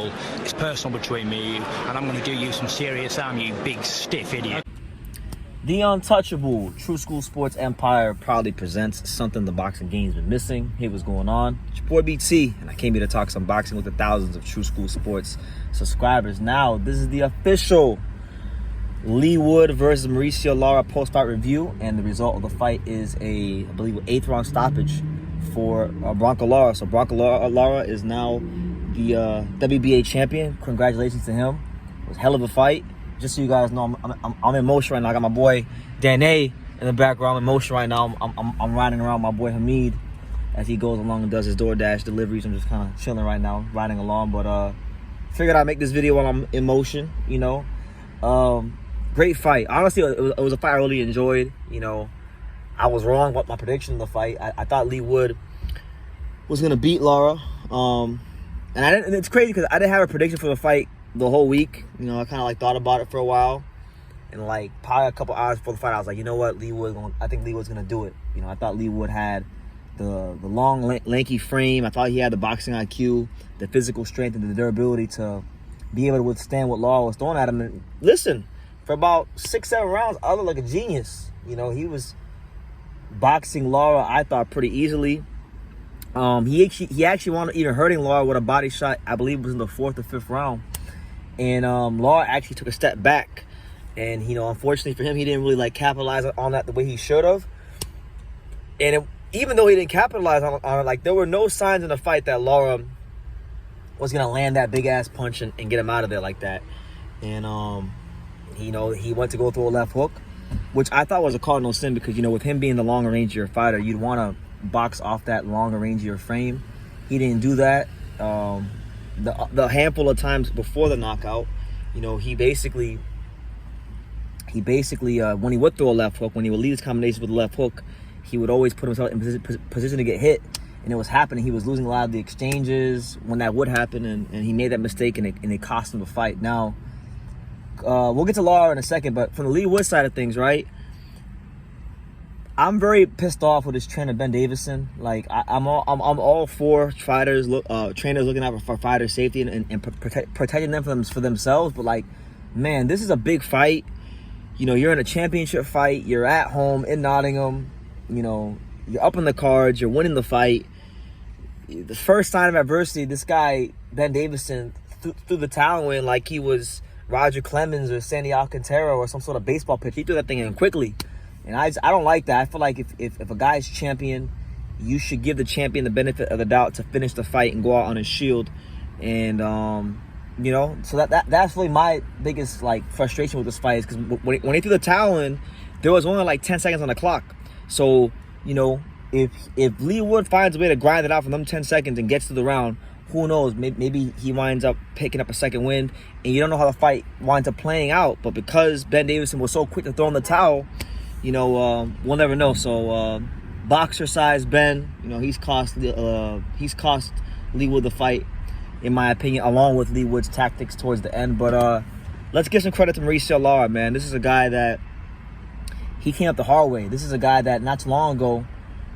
football. It's personal between me and you, and I'm going to do you some serious harm, you big stiff idiot. The Untouchable True School Sports Empire proudly presents something the boxing game's been missing. Hey, what's going on? It's your boy BT, and I came here to talk some boxing with the thousands of True School Sports subscribers. Now, this is the official Leigh Wood versus Mauricio Lara post-fight review, and the result of the fight is I believe, 8th round stoppage for Bronco Lara. So Bronco Lara is now the WBA champion. Congratulations to him. It was a hell of a fight. Just so you guys know, I'm in motion right now. I got my boy Danae in the background. I'm in motion right now. I'm riding around my boy Hamid as he goes along and does his DoorDash deliveries. I'm just kind of chilling right now, riding along. But figured I'd make this video while I'm in motion. You know, great fight. Honestly, it was a fight I really enjoyed. You know, I was wrong with my prediction of the fight. I thought Leigh Wood was gonna beat Lara, and it's crazy because I didn't have a prediction for the fight the whole week. You know, I kind of like thought about it for a while, and like probably a couple hours before the fight, I was like, you know what, I think Leigh Wood's gonna do it. You know, I thought Leigh Wood had the long, lanky frame. I thought he had the boxing IQ, the physical strength, and the durability to be able to withstand what Lara was throwing at him. And listen, for about 6-7 rounds, I looked like a genius. You know, he was boxing Lara, I thought, pretty easily. He actually wound up even hurting Lara with a body shot. I believe it was in the 4th or 5th round. And Lara actually took a step back, and you know, unfortunately for him, he didn't really like capitalize on that the way he should have. And even though he didn't capitalize on it, like there were no signs in the fight that Lara was gonna land that big ass punch and get him out of there like that. And you know, he went to go through a left hook, which I thought was a cardinal sin because, you know, with him being the longer rangier fighter, you'd want to box off that longer rangier frame. He didn't do that. The handful of times before the knockout, you know, he basically when he would throw a left hook, when he would lead his combinations with the left hook, he would always put himself in position to get hit, and it was happening. He was losing a lot of the exchanges when that would happen, and he made that mistake, and it cost him the fight. Now, we'll get to Lara in a second, but from the Leigh Wood side of things, right? I'm very pissed off with his trainer Ben Davison. Like I'm all for fighters, trainers looking out for fighter safety and protecting them for themselves. But like, man, this is a big fight. You know, you're in a championship fight. You're at home in Nottingham. You know, you're up in the cards. You're winning the fight. The first sign of adversity, this guy Ben Davison threw the towel in like he was Roger Clemens or Sandy Alcantara or some sort of baseball pitch. He threw that thing in quickly. And I don't like that. I feel like if a guy's champion, you should give the champion the benefit of the doubt to finish the fight and go out on his shield. And, you know, so that's really my biggest, like, frustration with this fight is because when he threw the towel in, there was only, like, 10 seconds on the clock. So, you know, if Leigh Wood finds a way to grind it out for them 10 seconds and gets to the round, who knows? Maybe he winds up picking up a second win, and you don't know how the fight winds up playing out. But because Ben Davison was so quick to throw in the towel, you know, we'll never know. So, boxer size Ben, you know, he's cost Leigh Wood the fight, in my opinion, along with Leigh Wood's tactics towards the end. But let's give some credit to Mauricio Lara, man. This is a guy that he came up the hard way. This is a guy that not too long ago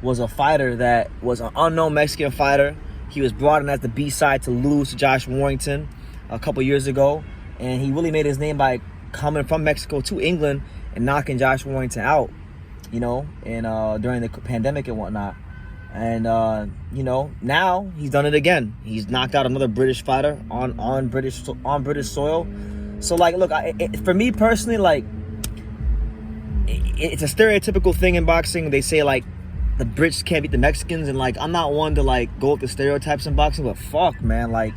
was a fighter that was an unknown Mexican fighter. He was brought in as the B-side to lose to Josh Warrington a couple years ago, and he really made his name by coming from Mexico to England and knocking Josh Warrington out, you know, and during the pandemic and whatnot. And you know, now he's done it again. He's knocked out another British fighter on British soil. So like, look, for me personally, like, it's a stereotypical thing in boxing. They say like the Brits can't beat the Mexicans, and like I'm not one to like go with the stereotypes in boxing, but fuck, man, like.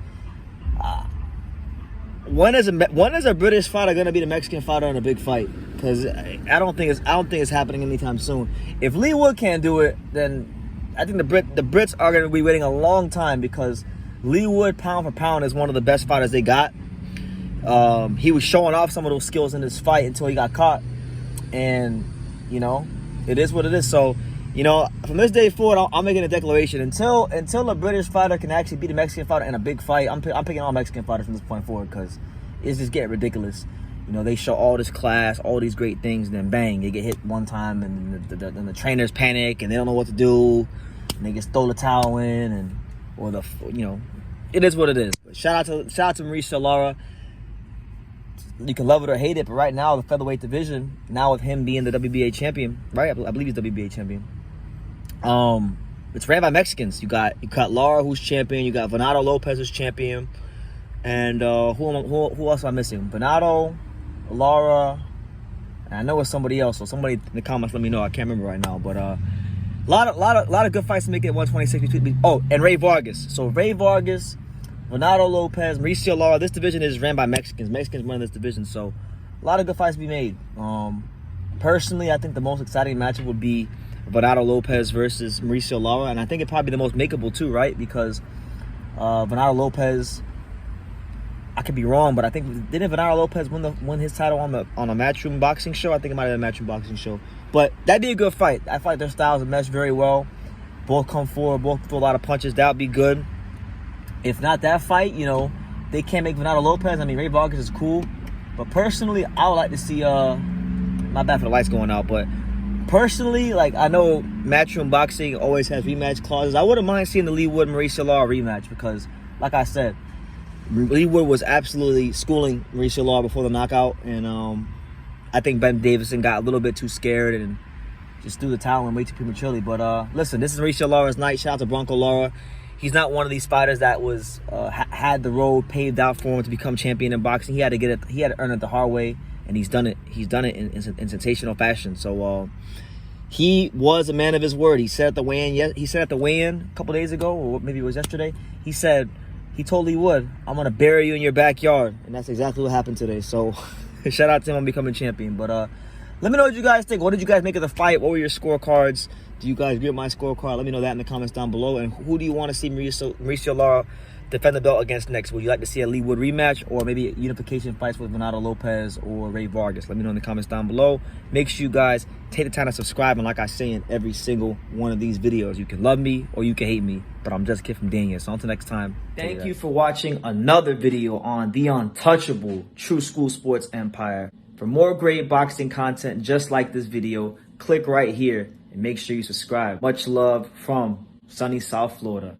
When is a British fighter gonna beat a Mexican fighter in a big fight? Because I don't think it's happening anytime soon. If Leigh Wood can't do it, then I think the Brits are gonna be waiting a long time, because Leigh Wood, pound for pound, is one of the best fighters they got. He was showing off some of those skills in this fight until he got caught, and you know, it is what it is. So, you know, from this day forward, I'm making a declaration. Until a British fighter can actually beat a Mexican fighter in a big fight, I'm picking all Mexican fighters from this point forward, because it's just getting ridiculous. You know, they show all this class, all these great things, and then bang, they get hit one time, and then the trainers panic, and they don't know what to do, and they just throw the towel in, or it is what it is. But shout out to Mauricio Lara. You can love it or hate it, but right now the featherweight division, now with him being the WBA champion, right? I believe he's WBA champion. It's ran by Mexicans. You got Lara, who's champion. You got Venado Lopez, who's champion. And who else am I missing? Venado, Lara, and I know it's somebody else. So somebody in the comments let me know. I can't remember right now, but a lot of good fights to make it 126. Oh, and Ray Vargas. So Ray Vargas, Venado Lopez, Mauricio Lara. This division is ran by Mexicans. Mexicans run this division, so a lot of good fights to be made. Personally, I think the most exciting matchup would be Venado Lopez versus Mauricio Lara, and I think it'd probably be the most makeable too, right? Because Venado Lopez, I could be wrong, but I think didn't Venado Lopez win his title on a Matchroom boxing show? I think it might have been a Matchroom boxing show, but that'd be a good fight. I fight their styles mesh very well. Both come forward, both throw a lot of punches. That'd be good. If not that fight, you know, they can't make Venado Lopez. I mean, Ray Vargas is cool. But personally, I would like to see, not bad for the lights going out, but personally, like, I know Matchroom Boxing always has rematch clauses. I wouldn't mind seeing the Leigh Wood Mauricio Lara rematch because, like I said, Leigh Wood was absolutely schooling Mauricio Lara before the knockout. And I think Ben Davison got a little bit too scared and just threw the towel in way too prematurely. But listen, this is Mauricio Lara's night. Shout out to Bronco Lara. He's not one of these fighters that was had the road paved out for him to become champion in boxing. He had to get it. He had to earn it the hard way, and he's done it. He's done it in sensational fashion. So he was a man of his word. He said at the weigh-in. He said at the weigh-in a couple days ago, or maybe it was yesterday. He told Leigh Wood, "I'm gonna bury you in your backyard," and that's exactly what happened today. So shout out to him on becoming champion. But let me know what you guys think. What did you guys make of the fight? What were your scorecards? Do you guys agree with my scorecard? Let me know that in the comments down below. And who do you want to see Mauricio Lara defend the belt against next? Would you like to see a Leigh Wood rematch or maybe unification fights with Venado Lopez or Ray Vargas? Let me know in the comments down below. Make sure you guys take the time to subscribe. And like I say in every single one of these videos, you can love me or you can hate me, but I'm just a kid from Daniel. So until next time, thank you for watching another video on the untouchable True School Sports Empire. For more great boxing content just like this video, click right here and make sure you subscribe. Much love from sunny South Florida.